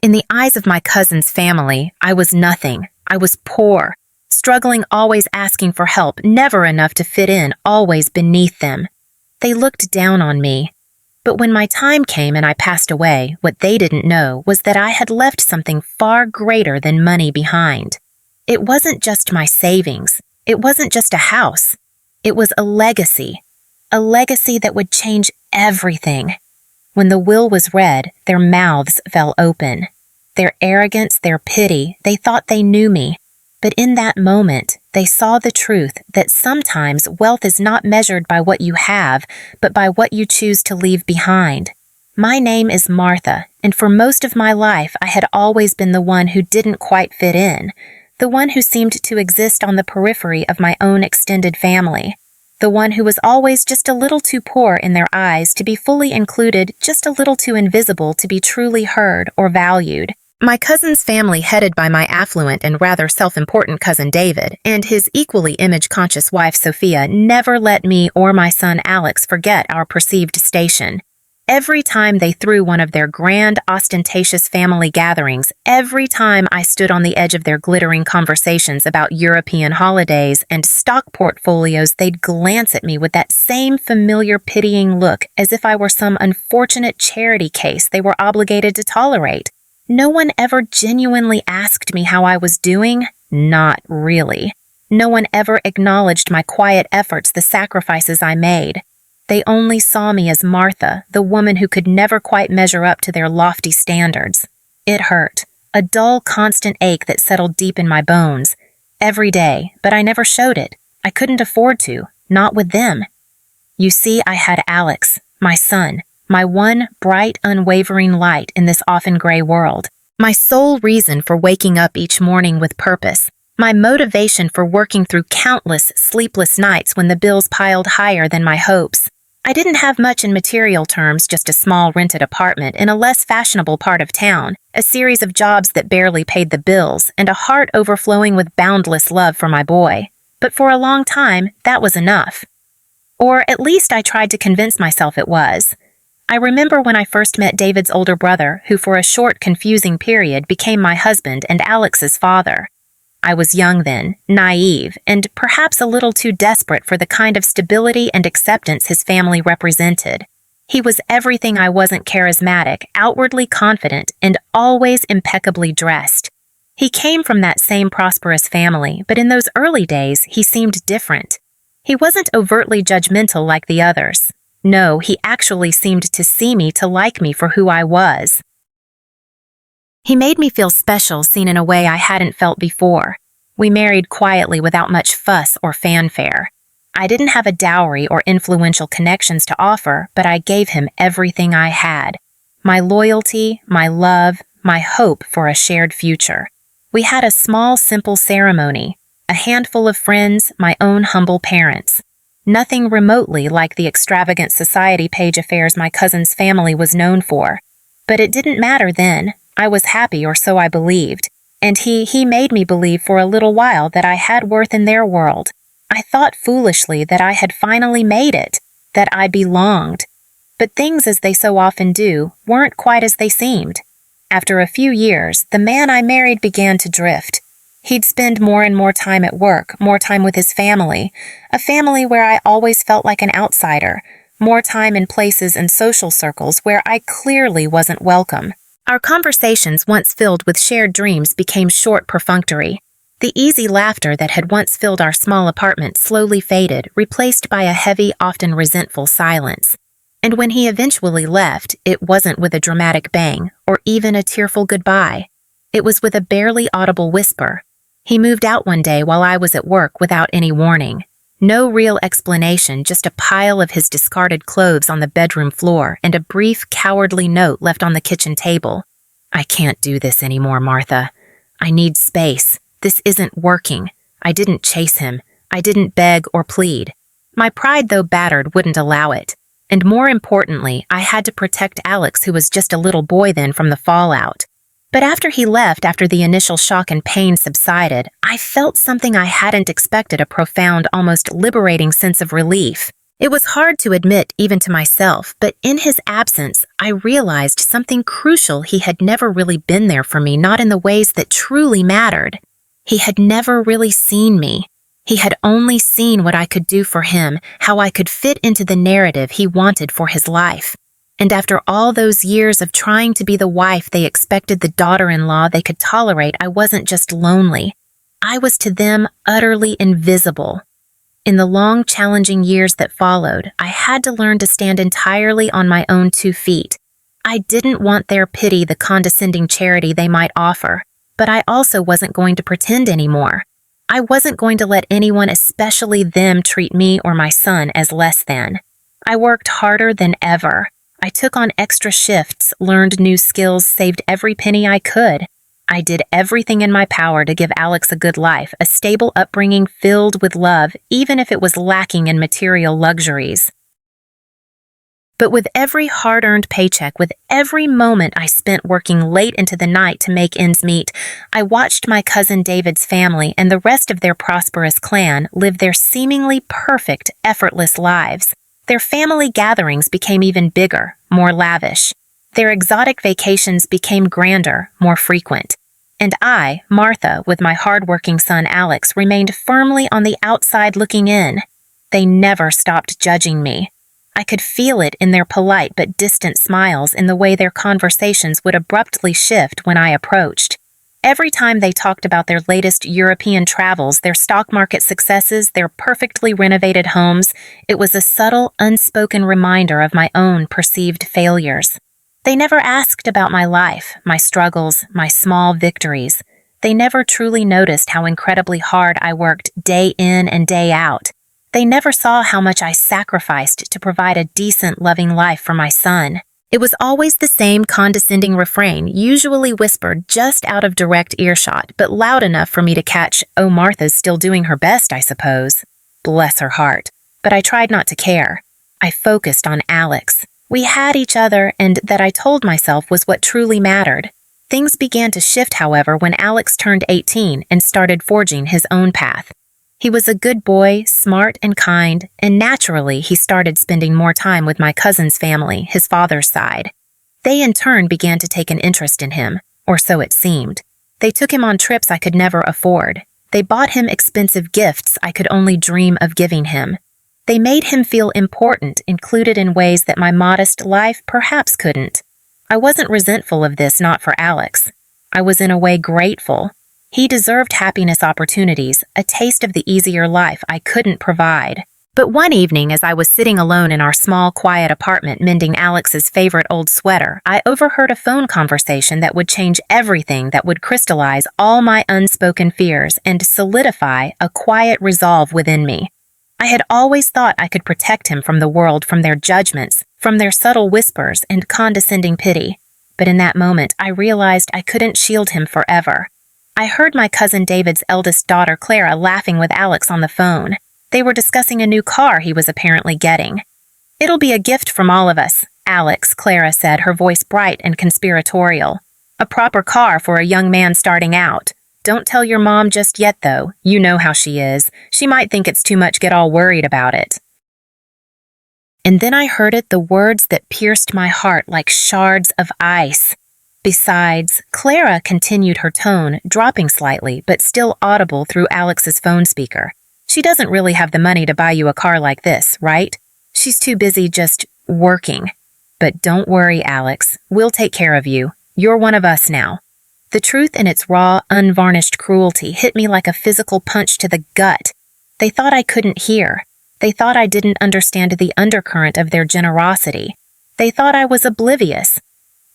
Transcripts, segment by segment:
In the eyes of my cousin's family, I was nothing. I was poor, struggling, always asking for help, never enough to fit in, always beneath them. They looked down on me. But when my time came and I passed away, what they didn't know was that I had left something far greater than money behind. It wasn't just my savings. It wasn't just a house. It was a legacy that would change everything. When the will was read, their mouths fell open. Their arrogance, their pity, they thought they knew me. But in that moment, they saw the truth that sometimes wealth is not measured by what you have, but by what you choose to leave behind. My name is Martha, and for most of my life, I had always been the one who didn't quite fit in, the one who seemed to exist on the periphery of my own extended family, the one who was always just a little too poor in their eyes to be fully included, just a little too invisible to be truly heard or valued. My cousin's family, headed by my affluent and rather self-important cousin David and his equally image-conscious wife Sophia, never let me or my son Alex forget our perceived station. Every time they threw one of their grand, ostentatious family gatherings, every time I stood on the edge of their glittering conversations about European holidays and stock portfolios, they'd glance at me with that same familiar pitying look as if I were some unfortunate charity case they were obligated to tolerate. No one ever genuinely asked me how I was doing. Not really. No one ever acknowledged my quiet efforts, the sacrifices I made. They only saw me as Martha, the woman who could never quite measure up to their lofty standards. It hurt, a dull, constant ache that settled deep in my bones. Every day, but I never showed it. I couldn't afford to, not with them. You see, I had Alex, my son, my one bright, unwavering light in this often gray world, my sole reason for waking up each morning with purpose, my motivation for working through countless sleepless nights when the bills piled higher than my hopes. I didn't have much in material terms, just a small rented apartment in a less fashionable part of town, a series of jobs that barely paid the bills, and a heart overflowing with boundless love for my boy. But for a long time, that was enough. Or at least I tried to convince myself it was. I remember when I first met David's older brother, who for a short, confusing period became my husband and Alex's father. I was young then, naive, and perhaps a little too desperate for the kind of stability and acceptance his family represented. He was everything I wasn't: charismatic, outwardly confident, and always impeccably dressed. He came from that same prosperous family, but in those early days, he seemed different. He wasn't overtly judgmental like the others. No, he actually seemed to see me, to like me for who I was. He made me feel special, seen in a way I hadn't felt before. We married quietly without much fuss or fanfare. I didn't have a dowry or influential connections to offer, but I gave him everything I had. My loyalty, my love, my hope for a shared future. We had a small, simple ceremony, a handful of friends, my own humble parents. Nothing remotely like the extravagant society page affairs my cousin's family was known for. But it didn't matter then. I was happy, or so I believed. And he made me believe for a little while that I had worth in their world. I thought foolishly that I had finally made it, that I belonged. But things, as they so often do, weren't quite as they seemed. After a few years, the man I married began to drift. He'd spend more and more time at work, more time with his family, a family where I always felt like an outsider, more time in places and social circles where I clearly wasn't welcome. Our conversations, once filled with shared dreams, became short, perfunctory. The easy laughter that had once filled our small apartment slowly faded, replaced by a heavy, often resentful silence. And when he eventually left, it wasn't with a dramatic bang, or even a tearful goodbye. It was with a barely audible whisper. He moved out one day while I was at work without any warning. No real explanation, just a pile of his discarded clothes on the bedroom floor and a brief, cowardly note left on the kitchen table. "I can't do this anymore, Martha. I need space. This isn't working. I didn't chase him. I didn't beg or plead. My pride, though battered, wouldn't allow it. And more importantly, I had to protect Alex, who was just a little boy then, from the fallout. But after he left, after the initial shock and pain subsided, I felt something I hadn't expected, a profound, almost liberating sense of relief. It was hard to admit even to myself, but in his absence, I realized something crucial. He had never really been there for me, not in the ways that truly mattered. He had never really seen me. He had only seen what I could do for him, how I could fit into the narrative he wanted for his life. And after all those years of trying to be the wife they expected, the daughter-in-law they could tolerate, I wasn't just lonely. I was to them utterly invisible. In the long, challenging years that followed, I had to learn to stand entirely on my own 2 feet. I didn't want their pity, the condescending charity they might offer, but I also wasn't going to pretend anymore. I wasn't going to let anyone, especially them, treat me or my son as less than. I worked harder than ever. I took on extra shifts, learned new skills, saved every penny I could. I did everything in my power to give Alex a good life, a stable upbringing filled with love, even if it was lacking in material luxuries. But with every hard-earned paycheck, with every moment I spent working late into the night to make ends meet, I watched my cousin David's family and the rest of their prosperous clan live their seemingly perfect, effortless lives. Their family gatherings became even bigger, more lavish. Their exotic vacations became grander, more frequent. And I, Martha, with my hard-working son Alex, remained firmly on the outside looking in. They never stopped judging me. I could feel it in their polite but distant smiles, in the way their conversations would abruptly shift when I approached. Every time they talked about their latest European travels, their stock market successes, their perfectly renovated homes, it was a subtle, unspoken reminder of my own perceived failures. They never asked about my life, my struggles, my small victories. They never truly noticed how incredibly hard I worked day in and day out. They never saw how much I sacrificed to provide a decent, loving life for my son. It was always the same condescending refrain, usually whispered just out of direct earshot, but loud enough for me to catch, "Oh, Martha's still doing her best, I suppose." Bless her heart. But I tried not to care. I focused on Alex. We had each other, and that, I told myself, was what truly mattered. Things began to shift, however, when Alex turned 18 and started forging his own path. He was a good boy, smart and kind, and naturally he started spending more time with my cousin's family, his father's side. They in turn began to take an interest in him, or so it seemed. They took him on trips I could never afford. They bought him expensive gifts I could only dream of giving him. They made him feel important, included in ways that my modest life perhaps couldn't. I wasn't resentful of this, not for Alex. I was in a way grateful. He deserved happiness opportunities, a taste of the easier life I couldn't provide. But one evening, as I was sitting alone in our small, quiet apartment mending Alex's favorite old sweater, I overheard a phone conversation that would change everything, that would crystallize all my unspoken fears and solidify a quiet resolve within me. I had always thought I could protect him from the world, from their judgments, from their subtle whispers and condescending pity. But in that moment, I realized I couldn't shield him forever. I heard my cousin David's eldest daughter, Clara, laughing with Alex on the phone. They were discussing a new car he was apparently getting. "It'll be a gift from all of us, Alex," Clara said, her voice bright and conspiratorial. "A proper car for a young man starting out. Don't tell your mom just yet, though. You know how she is. She might think it's too much, get all worried about it." And then I heard it, the words that pierced my heart like shards of ice. "Besides," Clara continued, her tone dropping slightly but still audible through Alex's phone speaker, "she doesn't really have the money to buy you a car like this, right? She's too busy just working. But don't worry, Alex. We'll take care of you. You're one of us now." The truth in its raw, unvarnished cruelty hit me like a physical punch to the gut. They thought I couldn't hear. They thought I didn't understand the undercurrent of their generosity. They thought I was oblivious.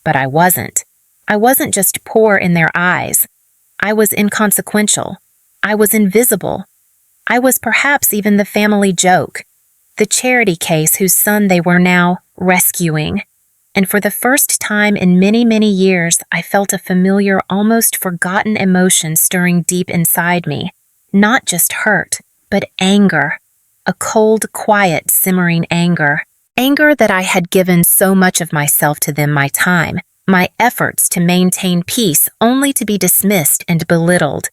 But I wasn't. I wasn't just poor in their eyes. I was inconsequential. I was invisible. I was perhaps even the family joke, the charity case whose son they were now rescuing. And for the first time in many, many years, I felt a familiar, almost forgotten emotion stirring deep inside me. Not just hurt, but anger. A cold, quiet, simmering anger. Anger that I had given so much of myself to them, my time, my efforts to maintain peace, only to be dismissed and belittled.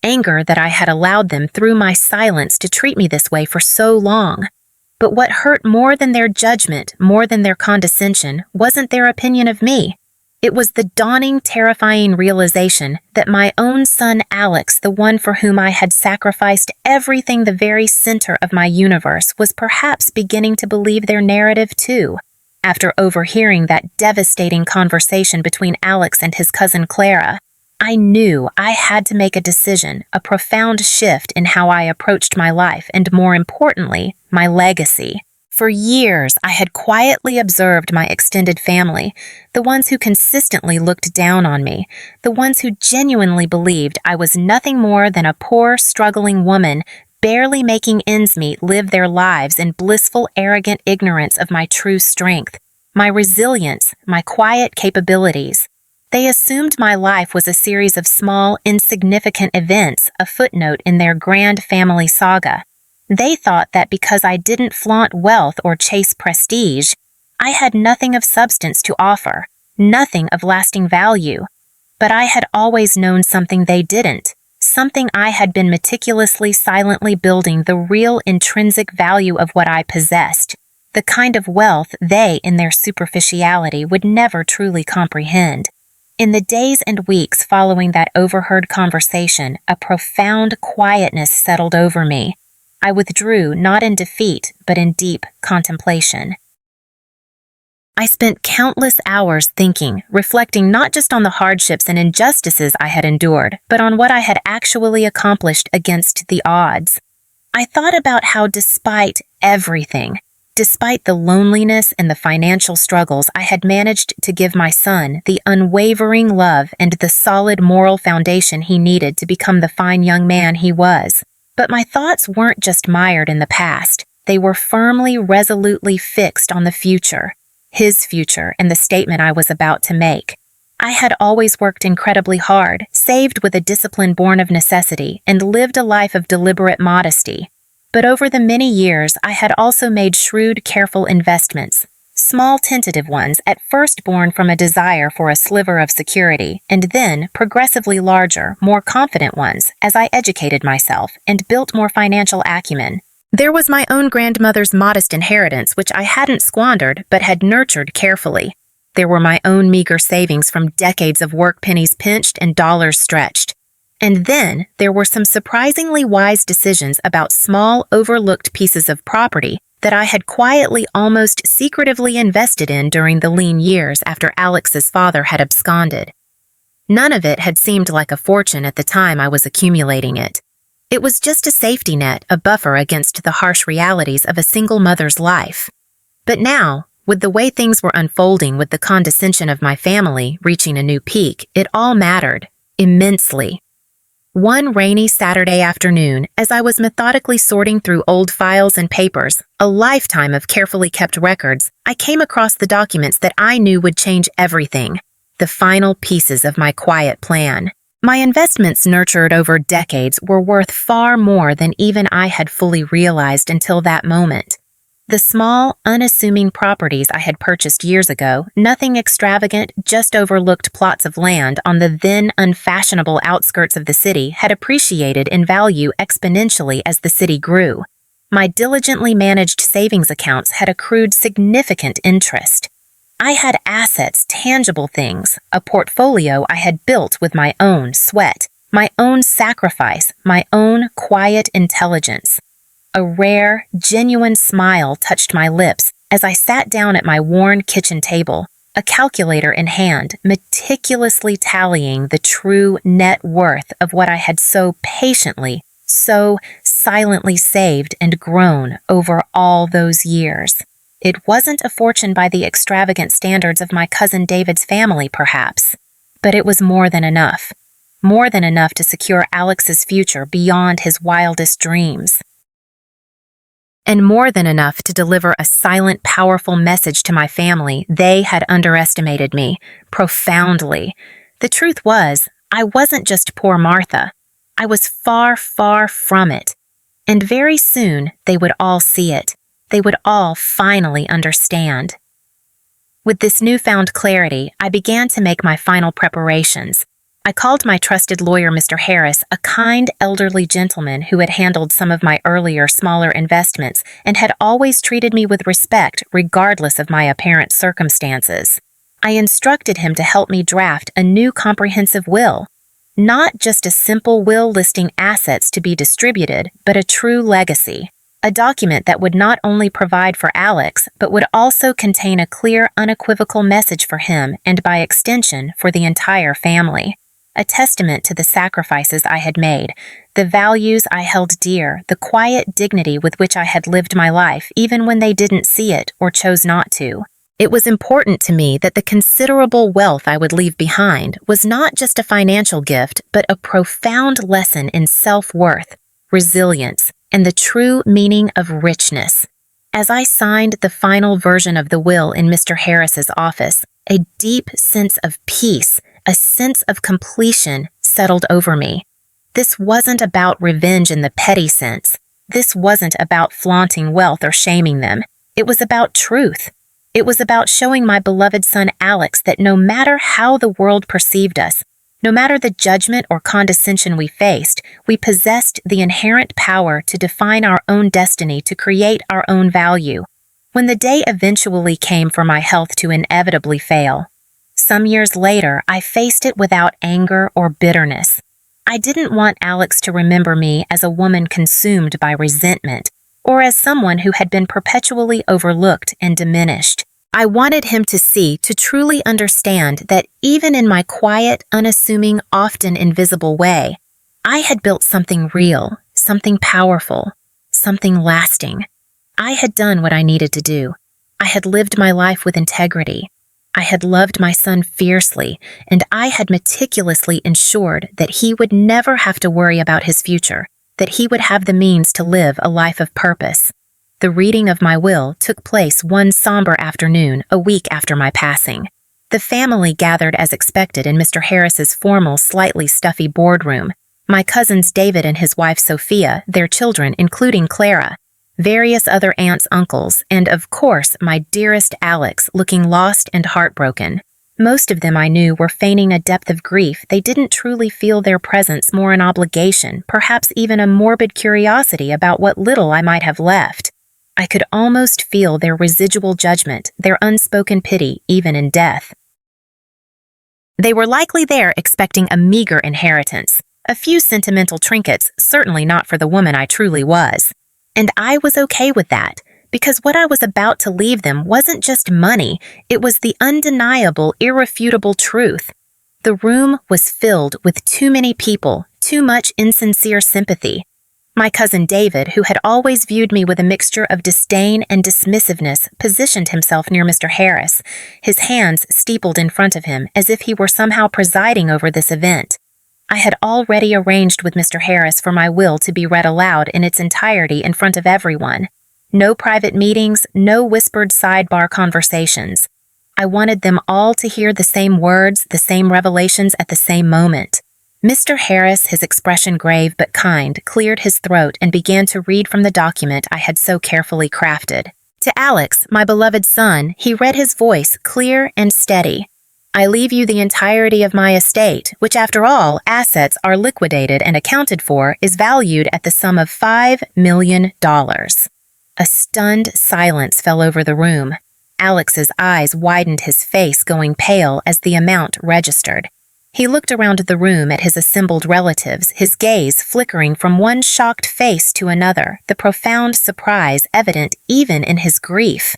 Anger that I had allowed them, through my silence, to treat me this way for so long. But what hurt more than their judgment, more than their condescension, wasn't their opinion of me. It was the dawning, terrifying realization that my own son Alex, the one for whom I had sacrificed everything, the very center of my universe, was perhaps beginning to believe their narrative too. After overhearing that devastating conversation between Alex and his cousin Clara, I knew I had to make a decision, a profound shift in how I approached my life and, more importantly, my legacy. For years, I had quietly observed my extended family, the ones who consistently looked down on me, the ones who genuinely believed I was nothing more than a poor, struggling woman, barely making ends meet, live their lives in blissful, arrogant ignorance of my true strength, my resilience, my quiet capabilities. They assumed my life was a series of small, insignificant events, a footnote in their grand family saga. They thought that because I didn't flaunt wealth or chase prestige, I had nothing of substance to offer, nothing of lasting value. But I had always known something they didn't, something I had been meticulously, silently building, the real intrinsic value of what I possessed, the kind of wealth they, in their superficiality, would never truly comprehend. In the days and weeks following that overheard conversation, a profound quietness settled over me. I withdrew not in defeat, but in deep contemplation. I spent countless hours thinking, reflecting not just on the hardships and injustices I had endured, but on what I had actually accomplished against the odds. I thought about how despite everything, despite the loneliness and the financial struggles, I had managed to give my son the unwavering love and the solid moral foundation he needed to become the fine young man he was. But my thoughts weren't just mired in the past. They were firmly, resolutely fixed on the future, his future, and the statement I was about to make. I had always worked incredibly hard, saved with a discipline born of necessity, and lived a life of deliberate modesty. But over the many years, I had also made shrewd, careful investments, small, tentative ones, at first born from a desire for a sliver of security, and then progressively larger, more confident ones as I educated myself and built more financial acumen. There was my own grandmother's modest inheritance, which I hadn't squandered but had nurtured carefully. There were my own meager savings from decades of work, pennies pinched and dollars stretched. And then there were some surprisingly wise decisions about small, overlooked pieces of property that I had quietly, almost secretively invested in during the lean years after Alex's father had absconded. None of it had seemed like a fortune at the time I was accumulating it. It was just a safety net, a buffer against the harsh realities of a single mother's life. But now, with the way things were unfolding, with the condescension of my family reaching a new peak, it all mattered, immensely. One rainy Saturday afternoon, as I was methodically sorting through old files and papers, a lifetime of carefully kept records, I came across the documents that I knew would change everything, the final pieces of my quiet plan. My investments nurtured over decades were worth far more than even I had fully realized until that moment. The small, unassuming properties I had purchased years ago, nothing extravagant, just overlooked plots of land on the then unfashionable outskirts of the city, had appreciated in value exponentially as the city grew. My diligently managed savings accounts had accrued significant interest. I had assets, tangible things, a portfolio I had built with my own sweat, my own sacrifice, my own quiet intelligence. A rare, genuine smile touched my lips as I sat down at my worn kitchen table, a calculator in hand, meticulously tallying the true net worth of what I had so patiently, so silently saved and grown over all those years. It wasn't a fortune by the extravagant standards of my cousin David's family, perhaps, but it was more than enough to secure Alex's future beyond his wildest dreams. And more than enough to deliver a silent, powerful message to my family. They had underestimated me, profoundly. The truth was, I wasn't just poor Martha. I was far, far from it. And very soon, they would all see it. They would all finally understand. With this newfound clarity, I began to make my final preparations. I called my trusted lawyer, Mr. Harris, a kind, elderly gentleman who had handled some of my earlier, smaller investments and had always treated me with respect regardless of my apparent circumstances. I instructed him to help me draft a new comprehensive will. Not just a simple will listing assets to be distributed, but a true legacy. A document that would not only provide for Alex, but would also contain a clear, unequivocal message for him and, by extension, for the entire family. A testament to the sacrifices I had made, the values I held dear, the quiet dignity with which I had lived my life, even when they didn't see it or chose not to. It was important to me that the considerable wealth I would leave behind was not just a financial gift, but a profound lesson in self-worth, resilience, and the true meaning of richness. As I signed the final version of the will in Mr. Harris's office, a deep sense of peace, a sense of completion settled over me. This wasn't about revenge in the petty sense. This wasn't about flaunting wealth or shaming them. It was about truth. It was about showing my beloved son Alex that no matter how the world perceived us, no matter the judgment or condescension we faced, we possessed the inherent power to define our own destiny, to create our own value. When the day eventually came for my health to inevitably fail, some years later, I faced it without anger or bitterness. I didn't want Alex to remember me as a woman consumed by resentment, or as someone who had been perpetually overlooked and diminished. I wanted him to see, to truly understand that even in my quiet, unassuming, often invisible way, I had built something real, something powerful, something lasting. I had done what I needed to do. I had lived my life with integrity. I had loved my son fiercely, and I had meticulously ensured that he would never have to worry about his future, that he would have the means to live a life of purpose. The reading of my will took place one somber afternoon a week after my passing. The family gathered as expected in Mr. Harris's formal, slightly stuffy boardroom. My cousins David and his wife Sophia, their children, including Clara, various other aunts, uncles, and of course my dearest Alex, looking lost and heartbroken. Most of them I knew were feigning a depth of grief. They didn't truly feel their presence, more an obligation, perhaps even a morbid curiosity about what little I might have left. I could almost feel their residual judgment, their unspoken pity, even in death. They were likely there expecting a meager inheritance, a few sentimental trinkets, certainly not for the woman I truly was. And I was okay with that, because what I was about to leave them wasn't just money, it was the undeniable, irrefutable truth. The room was filled with too many people, too much insincere sympathy. My cousin David, who had always viewed me with a mixture of disdain and dismissiveness, positioned himself near Mr. Harris, his hands steepled in front of him as if he were somehow presiding over this event. I had already arranged with Mr. Harris for my will to be read aloud in its entirety in front of everyone. No private meetings, no whispered sidebar conversations. I wanted them all to hear the same words, the same revelations at the same moment. Mr. Harris, his expression grave but kind, cleared his throat and began to read from the document I had so carefully crafted. To Alex, my beloved son, he read, his voice clear and steady. I leave you the entirety of my estate, which after all assets are liquidated and accounted for, is valued at the sum of $5 million. A stunned silence fell over the room. Alex's eyes widened, his face going pale as the amount registered. He looked around the room at his assembled relatives, his gaze flickering from one shocked face to another, the profound surprise evident even in his grief.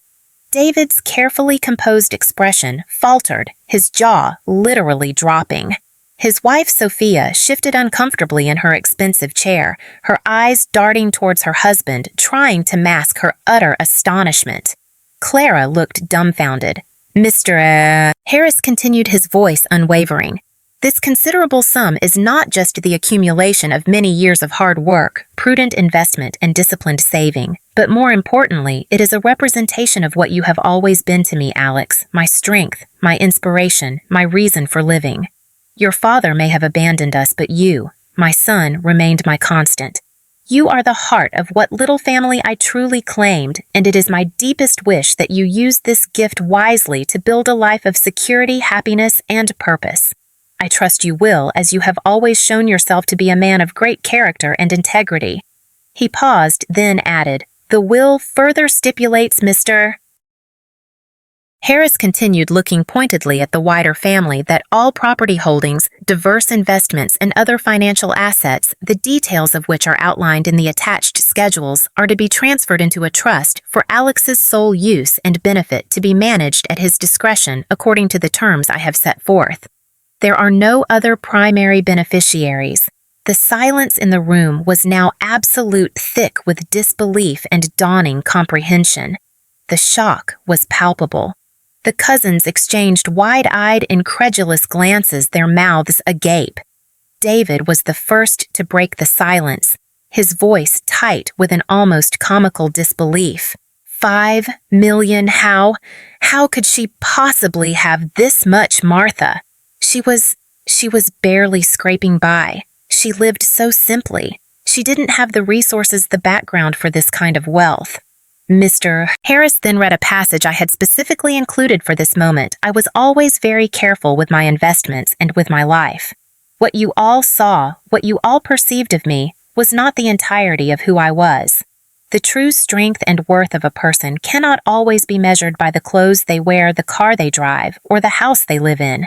David's carefully composed expression faltered, his jaw literally dropping. His wife Sophia shifted uncomfortably in her expensive chair, her eyes darting towards her husband, trying to mask her utter astonishment. Clara looked dumbfounded. Mr. Harris continued, his voice unwavering. This considerable sum is not just the accumulation of many years of hard work, prudent investment, and disciplined saving, but more importantly, it is a representation of what you have always been to me, Alex, my strength, my inspiration, my reason for living. Your father may have abandoned us, but you, my son, remained my constant. You are the heart of what little family I truly claimed, and it is my deepest wish that you use this gift wisely to build a life of security, happiness, and purpose. I trust you will, as you have always shown yourself to be a man of great character and integrity." He paused, then added, "The will further stipulates, Mr." Harris continued looking pointedly at the wider family that all property holdings, diverse investments, and other financial assets, the details of which are outlined in the attached schedules, are to be transferred into a trust for Alex's sole use and benefit, to be managed at his discretion according to the terms I have set forth. There are no other primary beneficiaries. The silence in the room was now absolute, thick with disbelief and dawning comprehension. The shock was palpable. The cousins exchanged wide-eyed, incredulous glances, their mouths agape. David was the first to break the silence, his voice tight with an almost comical disbelief. 5 million, how could she possibly have this much, Martha? She was barely scraping by. She lived so simply. She didn't have the resources, the background for this kind of wealth. Mr. Harris then read a passage I had specifically included for this moment. "I was always very careful with my investments and with my life. What you all saw, what you all perceived of me, was not the entirety of who I was. The true strength and worth of a person cannot always be measured by the clothes they wear, the car they drive, or the house they live in.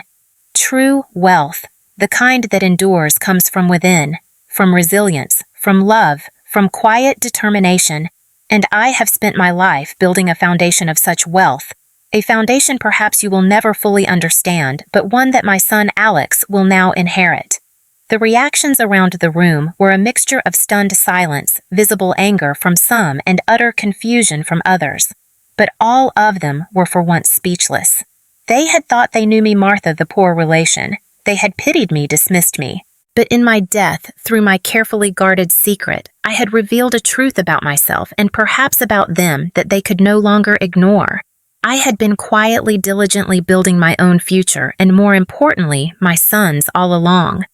True wealth, the kind that endures, comes from within, from resilience, from love, from quiet determination, and I have spent my life building a foundation of such wealth, a foundation perhaps you will never fully understand, but one that my son Alex will now inherit." The reactions around the room were a mixture of stunned silence, visible anger from some, and utter confusion from others. But all of them were for once speechless. They had thought they knew me, Martha, the poor relation. They had pitied me, dismissed me. But in my death, through my carefully guarded secret, I had revealed a truth about myself and perhaps about them that they could no longer ignore. I had been quietly, diligently building my own future, and more importantly, my son's, all along.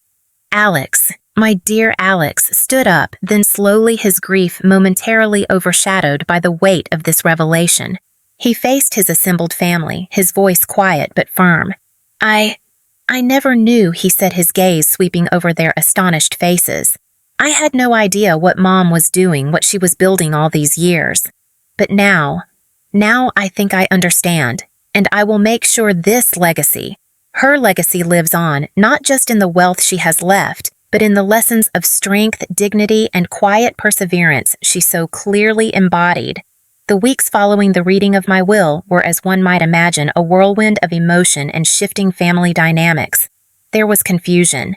Alex, my dear Alex, stood up, then slowly, his grief momentarily overshadowed by the weight of this revelation. He faced his assembled family, his voice quiet but firm. I never knew," he said, his gaze sweeping over their astonished faces. "I had no idea what Mom was doing, what she was building all these years. But now I think I understand, and I will make sure this legacy, her legacy, lives on, not just in the wealth she has left, but in the lessons of strength, dignity, and quiet perseverance she so clearly embodied." The weeks following the reading of my will were, as one might imagine, a whirlwind of emotion and shifting family dynamics. There was confusion.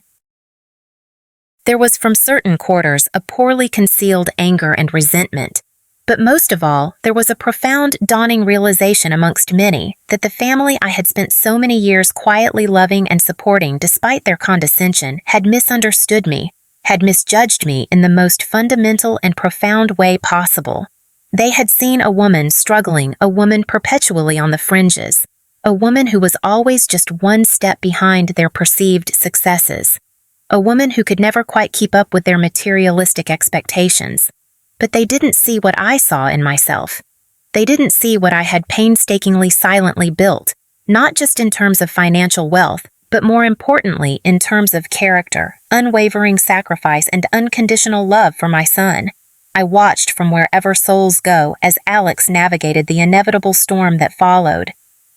There was, from certain quarters, a poorly concealed anger and resentment. But most of all, there was a profound, dawning realization amongst many that the family I had spent so many years quietly loving and supporting despite their condescension had misunderstood me, had misjudged me in the most fundamental and profound way possible. They had seen a woman struggling, a woman perpetually on the fringes, a woman who was always just one step behind their perceived successes, a woman who could never quite keep up with their materialistic expectations. But they didn't see what I saw in myself. They didn't see what I had painstakingly, silently built, not just in terms of financial wealth, but more importantly in terms of character, unwavering sacrifice, and unconditional love for my son. I watched from wherever souls go as Alex navigated the inevitable storm that followed.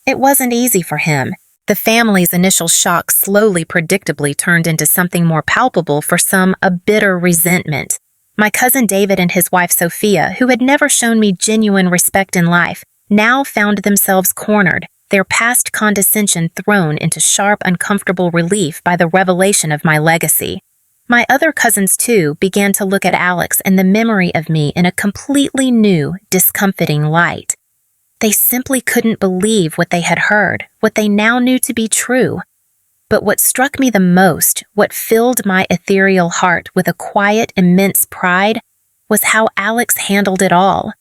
It wasn't easy for him. The family's initial shock slowly, predictably turned into something more palpable, for some, a bitter resentment. My cousin David and his wife Sophia, who had never shown me genuine respect in life, now found themselves cornered, their past condescension thrown into sharp, uncomfortable relief by the revelation of my legacy. My other cousins, too, began to look at Alex and the memory of me in a completely new, discomfiting light. They simply couldn't believe what they had heard, what they now knew to be true. But what struck me the most, what filled my ethereal heart with a quiet, immense pride, was how Alex handled it all.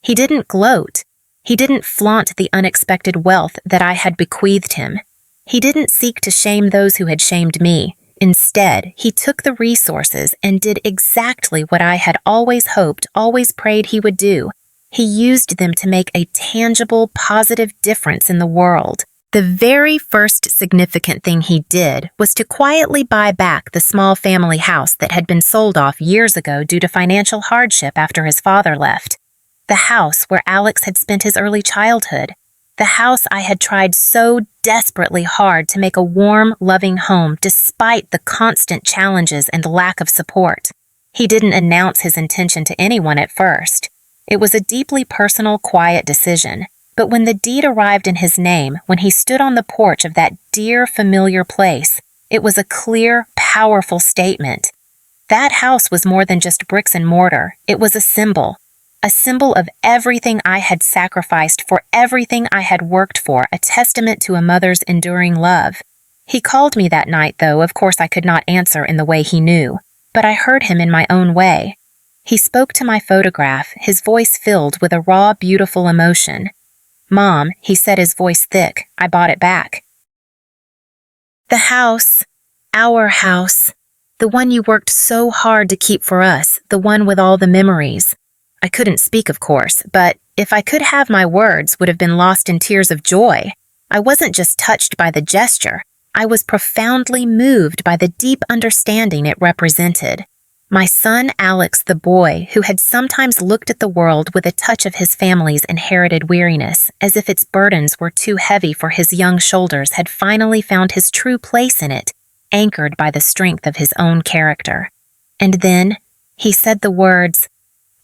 He didn't gloat. He didn't flaunt the unexpected wealth that I had bequeathed him. He didn't seek to shame those who had shamed me. Instead, he took the resources and did exactly what I had always hoped, always prayed he would do. He used them to make a tangible, positive difference in the world. The very first significant thing he did was to quietly buy back the small family house that had been sold off years ago due to financial hardship after his father left. The house where Alex had spent his early childhood. The house I had tried so desperately hard to make a warm, loving home despite the constant challenges and lack of support. He didn't announce his intention to anyone at first. It was a deeply personal, quiet decision. But when the deed arrived in his name, when he stood on the porch of that dear, familiar place, it was a clear, powerful statement. That house was more than just bricks and mortar. It was a symbol of everything I had sacrificed, for everything I had worked for, a testament to a mother's enduring love. He called me that night, though of course I could not answer in the way he knew, but I heard him in my own way. He spoke to my photograph, his voice filled with a raw, beautiful emotion. "Mom," he said, his voice thick, "I bought it back." "The house, our house, the one you worked so hard to keep for us, the one with all the memories." I couldn't speak, of course, but if I could have, my words would have been lost in tears of joy. I wasn't just touched by the gesture. I was profoundly moved by the deep understanding it represented. My son Alex, the boy who had sometimes looked at the world with a touch of his family's inherited weariness, as if its burdens were too heavy for his young shoulders, had finally found his true place in it, anchored by the strength of his own character. And then he said the words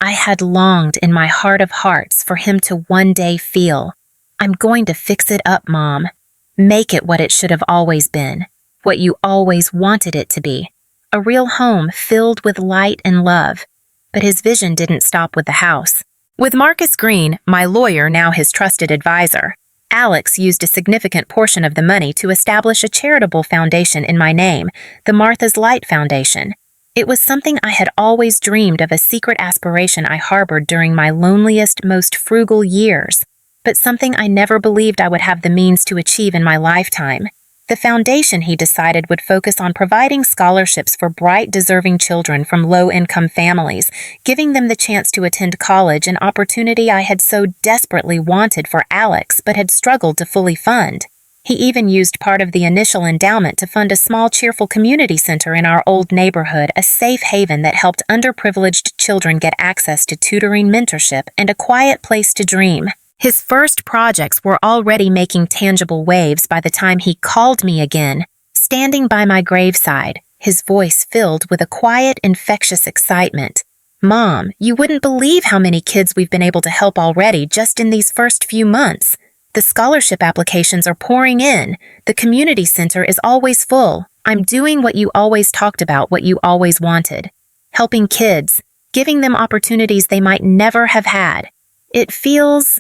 I had longed in my heart of hearts for him to one day feel. "I'm going to fix it up, Mom. Make it what it should have always been, what you always wanted it to be. A real home filled with light and love." But his vision didn't stop with the house. With Marcus Green, my lawyer, now his trusted advisor, Alex used a significant portion of the money to establish a charitable foundation in my name, the Martha's Light Foundation. It was something I had always dreamed of, a secret aspiration I harbored during my loneliest, most frugal years, but something I never believed I would have the means to achieve in my lifetime. The foundation, he decided, would focus on providing scholarships for bright, deserving children from low-income families, giving them the chance to attend college, an opportunity I had so desperately wanted for Alex but had struggled to fully fund. He even used part of the initial endowment to fund a small, cheerful community center in our old neighborhood, a safe haven that helped underprivileged children get access to tutoring, mentorship, and a quiet place to dream. His first projects were already making tangible waves by the time he called me again, standing by my graveside, his voice filled with a quiet, infectious excitement. "Mom, you wouldn't believe how many kids we've been able to help already just in these first few months. The scholarship applications are pouring in. The community center is always full. I'm doing what you always talked about, what you always wanted. Helping kids, giving them opportunities they might never have had. It feels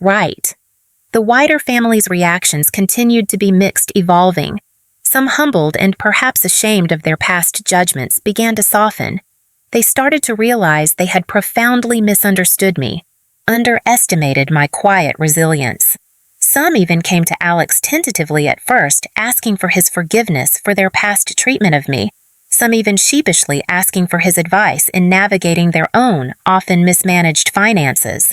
right." The wider family's reactions continued to be mixed, evolving. Some, humbled and perhaps ashamed of their past judgments, began to soften. They started to realize they had profoundly misunderstood me, underestimated my quiet resilience. Some even came to Alex tentatively at first, asking for his forgiveness for their past treatment of me, some even sheepishly asking for his advice in navigating their own, often mismanaged finances.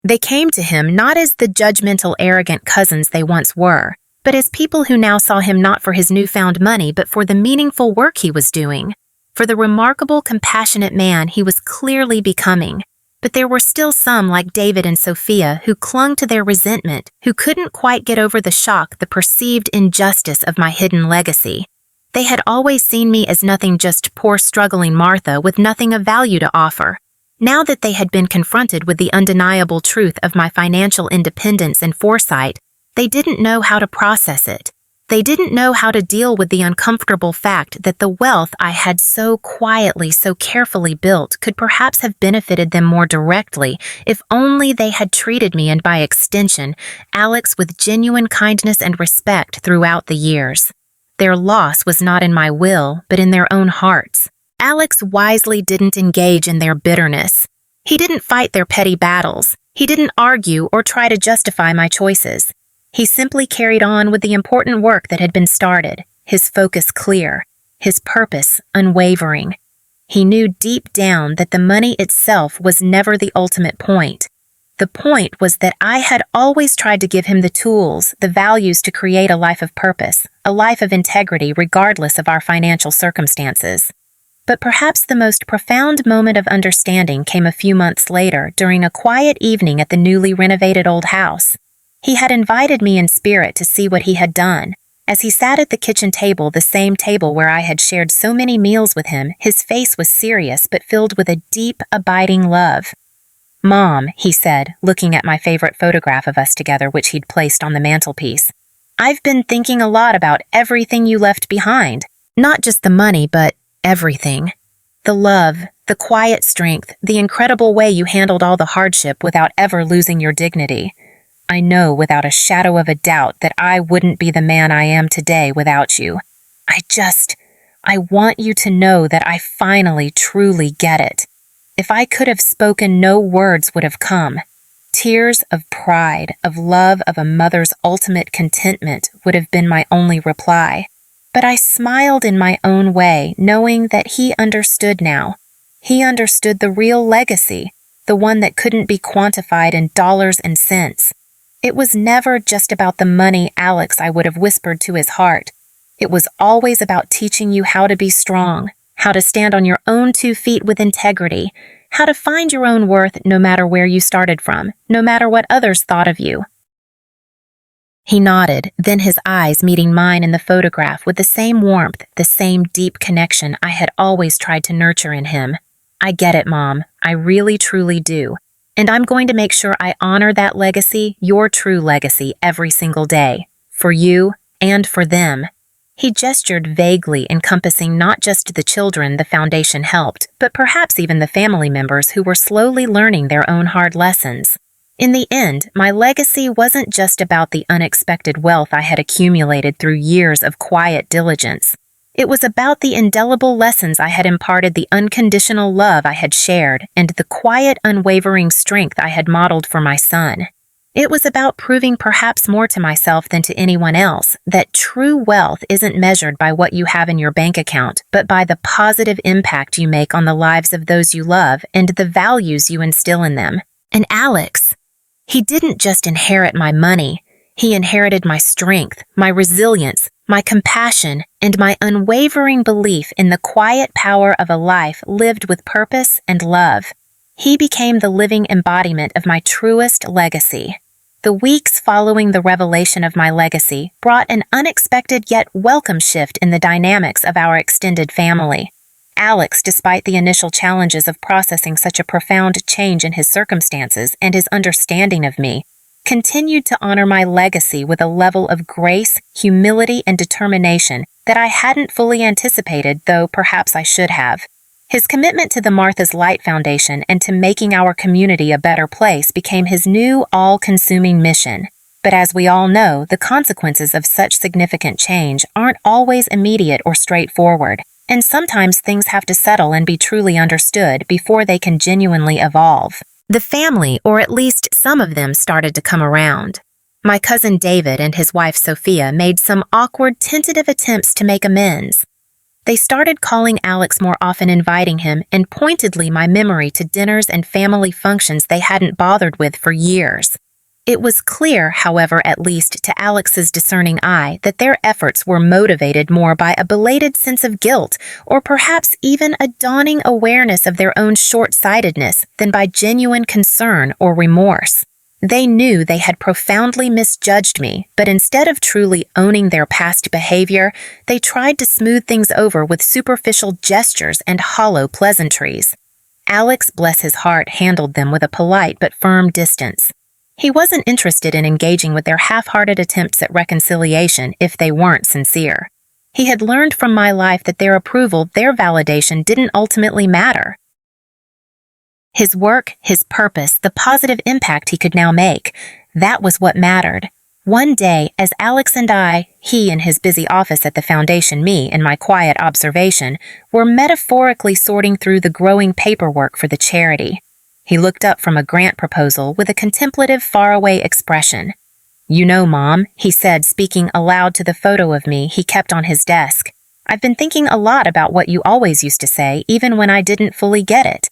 They came to him not as the judgmental, arrogant cousins they once were, but as people who now saw him not for his newfound money, but for the meaningful work he was doing, for the remarkable, compassionate man he was clearly becoming. But there were still some, like David and Sophia, who clung to their resentment, who couldn't quite get over the shock, the perceived injustice of my hidden legacy. They had always seen me as nothing, just poor, struggling Martha with nothing of value to offer. Now that they had been confronted with the undeniable truth of my financial independence and foresight, they didn't know how to process it. They didn't know how to deal with the uncomfortable fact that the wealth I had so quietly, so carefully built could perhaps have benefited them more directly if only they had treated me, and by extension, Alex, with genuine kindness and respect throughout the years. Their loss was not in my will, but in their own hearts. Alex wisely didn't engage in their bitterness. He didn't fight their petty battles. He didn't argue or try to justify my choices. He simply carried on with the important work that had been started, his focus clear, his purpose unwavering. He knew deep down that the money itself was never the ultimate point. The point was that I had always tried to give him the tools, the values to create a life of purpose, a life of integrity regardless of our financial circumstances. But perhaps the most profound moment of understanding came a few months later during a quiet evening at the newly renovated old house. He had invited me in spirit to see what he had done. As he sat at the kitchen table, the same table where I had shared so many meals with him, his face was serious but filled with a deep, abiding love. "Mom," he said, looking at my favorite photograph of us together which he'd placed on the mantelpiece, "I've been thinking a lot about everything you left behind. Not just the money, but everything. The love, the quiet strength, the incredible way you handled all the hardship without ever losing your dignity. I know without a shadow of a doubt that I wouldn't be the man I am today without you. I want you to know that I finally, truly get it. If I could have spoken, no words would have come. Tears of pride, of love, of a mother's ultimate contentment would have been my only reply. But I smiled in my own way, knowing that he understood now. He understood the real legacy, the one that couldn't be quantified in dollars and cents. It was never just about the money, Alex, I would have whispered to his heart. It was always about teaching you how to be strong, how to stand on your own 2 feet with integrity, how to find your own worth no matter where you started from, no matter what others thought of you." He nodded, then his eyes meeting mine in the photograph with the same warmth, the same deep connection I had always tried to nurture in him. "I get it, Mom. I really, truly do. And I'm going to make sure I honor that legacy, your true legacy, every single day. For you and for them." He gestured vaguely, encompassing not just the children the foundation helped, but perhaps even the family members who were slowly learning their own hard lessons. In the end, my legacy wasn't just about the unexpected wealth I had accumulated through years of quiet diligence. It was about the indelible lessons I had imparted, the unconditional love I had shared, and the quiet, unwavering strength I had modeled for my son. It was about proving perhaps more to myself than to anyone else that true wealth isn't measured by what you have in your bank account, but by the positive impact you make on the lives of those you love and the values you instill in them. And Alex, he didn't just inherit my money. He inherited my strength, my resilience, my compassion, and my unwavering belief in the quiet power of a life lived with purpose and love. He became the living embodiment of my truest legacy. The weeks following the revelation of my legacy brought an unexpected yet welcome shift in the dynamics of our extended family. Alex, despite the initial challenges of processing such a profound change in his circumstances and his understanding of me, continued to honor my legacy with a level of grace, humility, and determination that I hadn't fully anticipated, though perhaps I should have. His commitment to the Martha's Light Foundation and to making our community a better place became his new, all-consuming mission. But as we all know, the consequences of such significant change aren't always immediate or straightforward, and sometimes things have to settle and be truly understood before they can genuinely evolve. The family, or at least some of them, started to come around. My cousin David and his wife Sophia made some awkward, tentative attempts to make amends. They started calling Alex more often, inviting him, and pointedly my memory to dinners and family functions they hadn't bothered with for years. It was clear, however, at least to Alex's discerning eye, that their efforts were motivated more by a belated sense of guilt, or perhaps even a dawning awareness of their own short-sightedness, than by genuine concern or remorse. They knew they had profoundly misjudged me, but instead of truly owning their past behavior, they tried to smooth things over with superficial gestures and hollow pleasantries. Alex, bless his heart, handled them with a polite but firm distance. He wasn't interested in engaging with their half-hearted attempts at reconciliation if they weren't sincere. He had learned from my life that their approval, their validation, didn't ultimately matter. His work, his purpose, the positive impact he could now make, that was what mattered. One day, as Alex and I, he in his busy office at the foundation, me in my quiet observation, were metaphorically sorting through the growing paperwork for the charity, he looked up from a grant proposal with a contemplative, faraway expression. "You know, Mom," he said, speaking aloud to the photo of me he kept on his desk, "I've been thinking a lot about what you always used to say, even when I didn't fully get it.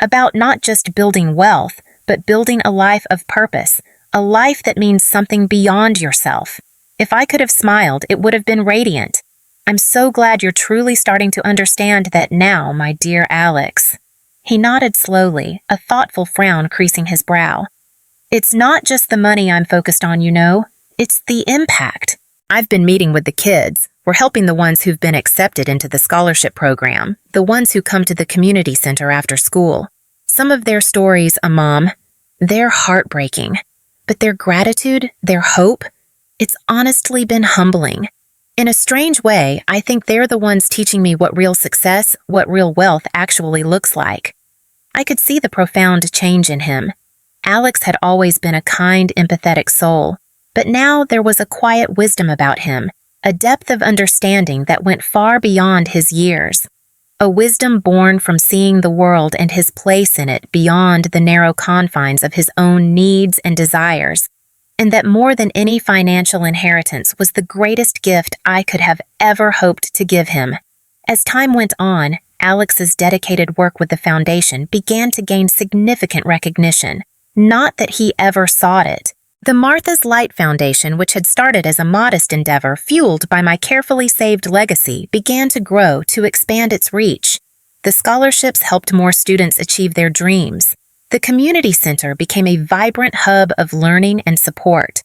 About not just building wealth, but building a life of purpose, a life that means something beyond yourself. If I could have smiled, it would have been radiant. I'm so glad you're truly starting to understand that now, my dear Alex. He nodded slowly, a thoughtful frown creasing his brow. It's not just the money I'm focused on, you know. It's the impact. I've been meeting with the kids. We're helping the ones who've been accepted into the scholarship program, the ones who come to the community center after school. Some of their stories, Mom, they're heartbreaking. But their gratitude, their hope, it's honestly been humbling. In a strange way, I think they're the ones teaching me what real success, what real wealth actually looks like. I could see the profound change in him. Alex had always been a kind, empathetic soul, but now there was a quiet wisdom about him, a depth of understanding that went far beyond his years. A wisdom born from seeing the world and his place in it beyond the narrow confines of his own needs and desires, and that more than any financial inheritance was the greatest gift I could have ever hoped to give him. As time went on, Alex's dedicated work with the foundation began to gain significant recognition, not that he ever sought it. The Martha's Light Foundation, which had started as a modest endeavor fueled by my carefully saved legacy, began to grow to expand its reach. The scholarships helped more students achieve their dreams. The community center became a vibrant hub of learning and support.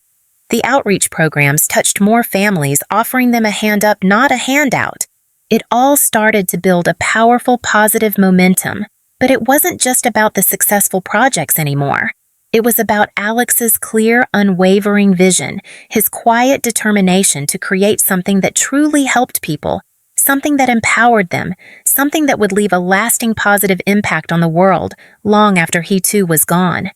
The outreach programs touched more families, offering them a hand up, not a handout. It all started to build a powerful, positive momentum. But it wasn't just about the successful projects anymore. It was about Alex's clear, unwavering vision, his quiet determination to create something that truly helped people, something that empowered them, something that would leave a lasting positive impact on the world long after he too was gone.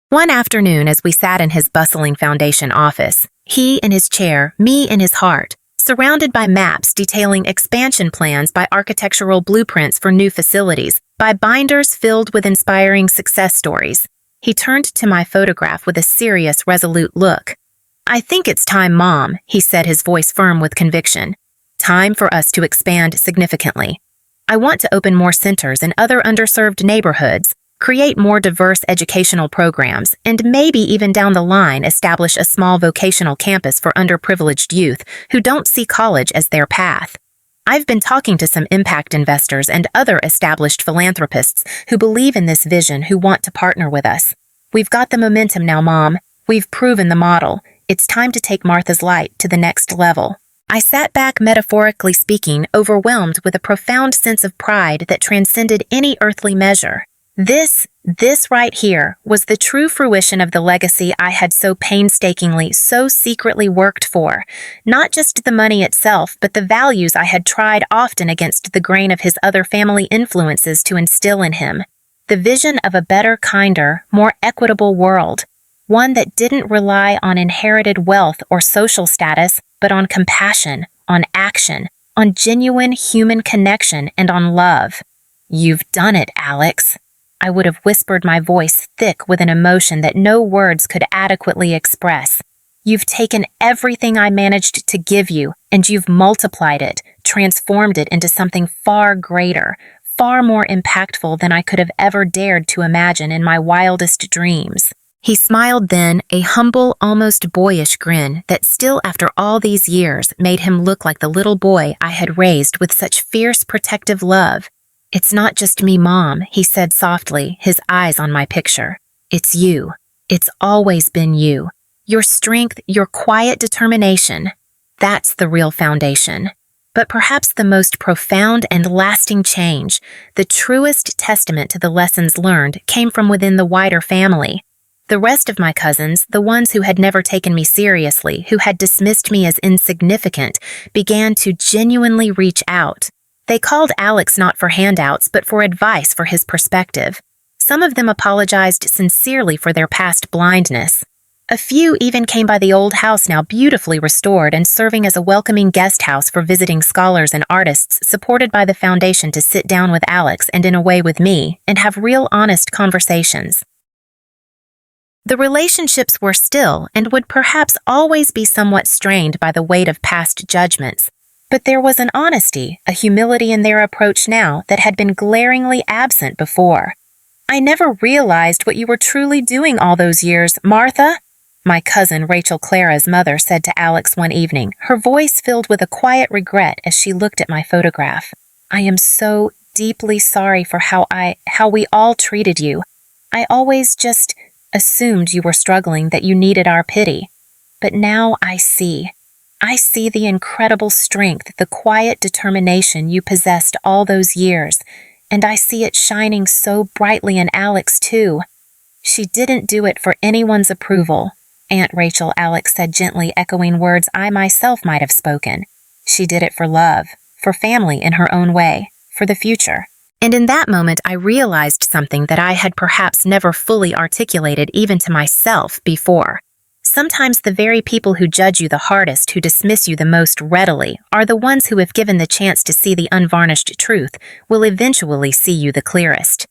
One afternoon, as we sat in his bustling foundation office, he in his chair, me in his heart, surrounded by maps detailing expansion plans, by architectural blueprints for new facilities, by binders filled with inspiring success stories, he turned to my photograph with a serious, resolute look. "I think it's time, Mom," he said, his voice firm with conviction. "Time for us to expand significantly. I want to open more centers in other underserved neighborhoods, create more diverse educational programs, and maybe even down the line establish a small vocational campus for underprivileged youth who don't see college as their path. I've been talking to some impact investors and other established philanthropists who believe in this vision, who want to partner with us. We've got the momentum now, Mom. We've proven the model. It's time to take Martha's Light to the next level." I sat back, metaphorically speaking, overwhelmed with a profound sense of pride that transcended any earthly measure. This right here was the true fruition of the legacy I had so painstakingly, so secretly worked for. Not just the money itself, but the values I had tried often against the grain of his other family influences to instill in him. The vision of a better, kinder, more equitable world. One that didn't rely on inherited wealth or social status, but on compassion, on action, on genuine human connection, and on love. "You've done it, Alex." I would have whispered, my voice thick with an emotion that no words could adequately express. "You've taken everything I managed to give you, and you've multiplied it, transformed it into something far greater, far more impactful than I could have ever dared to imagine in my wildest dreams." He smiled then, a humble, almost boyish grin that still, after all these years, made him look like the little boy I had raised with such fierce, protective love. "It's not just me, Mom," he said softly, his eyes on my picture. "It's you. It's always been you. Your strength, your quiet determination. That's the real foundation." But perhaps the most profound and lasting change, the truest testament to the lessons learned, came from within the wider family. The rest of my cousins, the ones who had never taken me seriously, who had dismissed me as insignificant, began to genuinely reach out. They called Alex not for handouts, but for advice, for his perspective. Some of them apologized sincerely for their past blindness. A few even came by the old house, now beautifully restored and serving as a welcoming guest house for visiting scholars and artists, supported by the foundation, to sit down with Alex and in a way with me and have real, honest conversations. The relationships were still and would perhaps always be somewhat strained by the weight of past judgments. But there was an honesty, a humility in their approach now that had been glaringly absent before. I never realized what you were truly doing all those years, Martha," my cousin Rachel Clara's mother said to Alex one evening, her voice filled with a quiet regret as she looked at my photograph. "I am so deeply sorry for how we all treated you. I always just assumed you were struggling, that you needed our pity. But now I see. I see the incredible strength, the quiet determination you possessed all those years, and I see it shining so brightly in Alex too. She didn't do it for anyone's approval," Aunt Rachel Alex said gently, echoing words I myself might have spoken. "She did it for love, for family in her own way, for the future." And in that moment, I realized something that I had perhaps never fully articulated even to myself before. Sometimes the very people who judge you the hardest, who dismiss you the most readily, are the ones who, if given the chance to see the unvarnished truth, will eventually see you the clearest.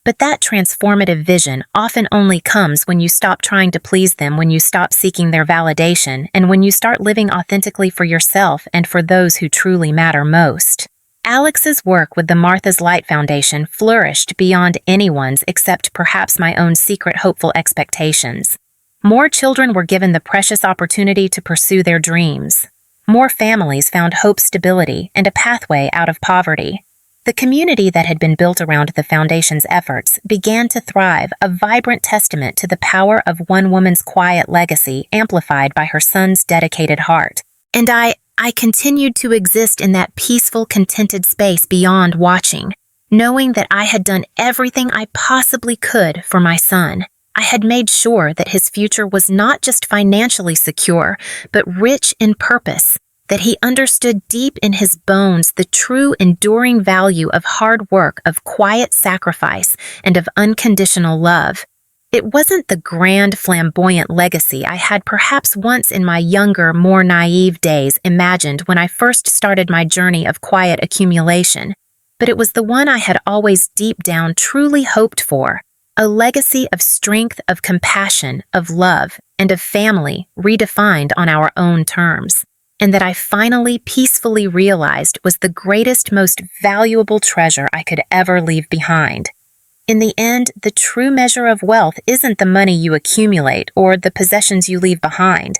But that transformative vision often only comes when you stop trying to please them, when you stop seeking their validation, and when you start living authentically for yourself and for those who truly matter most. Alex's work with the Martha's Light Foundation flourished beyond anyone's except perhaps my own secret hopeful expectations. More children were given the precious opportunity to pursue their dreams. More families found hope, stability, and a pathway out of poverty. The community that had been built around the foundation's efforts began to thrive, a vibrant testament to the power of one woman's quiet legacy amplified by her son's dedicated heart. And I continued to exist in that peaceful, contented space beyond watching, knowing that I had done everything I possibly could for my son. I had made sure that his future was not just financially secure, but rich in purpose, that he understood deep in his bones the true enduring value of hard work, of quiet sacrifice, and of unconditional love. It wasn't the grand, flamboyant legacy I had perhaps once in my younger, more naive days imagined when I first started my journey of quiet accumulation, but it was the one I had always deep down truly hoped for. A legacy of strength, of compassion, of love, and of family redefined on our own terms, and that I finally peacefully realized was the greatest, most valuable treasure I could ever leave behind. In the end, the true measure of wealth isn't the money you accumulate or the possessions you leave behind.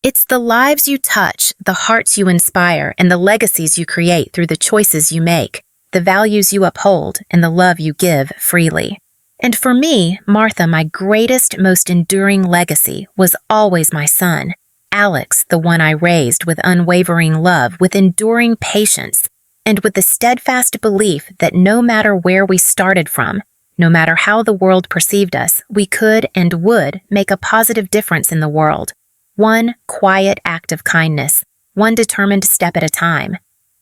It's the lives you touch, the hearts you inspire, and the legacies you create through the choices you make, the values you uphold, and the love you give freely. And for me, Martha, my greatest, most enduring legacy was always my son, Alex, the one I raised with unwavering love, with enduring patience, and with the steadfast belief that no matter where we started from, no matter how the world perceived us, we could and would make a positive difference in the world. One quiet act of kindness, one determined step at a time.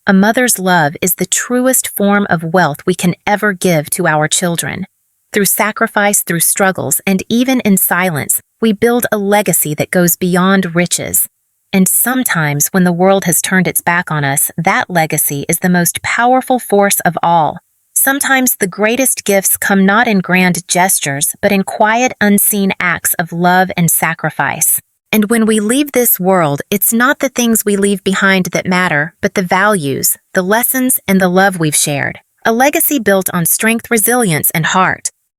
A mother's love is the truest form of wealth we can ever give to our children. Through sacrifice, through struggles, and even in silence, we build a legacy that goes beyond riches. And sometimes, when the world has turned its back on us, that legacy is the most powerful force of all. Sometimes the greatest gifts come not in grand gestures, but in quiet, unseen acts of love and sacrifice. And when we leave this world, it's not the things we leave behind that matter, but the values, the lessons, and the love we've shared. A legacy built on strength, resilience, and heart.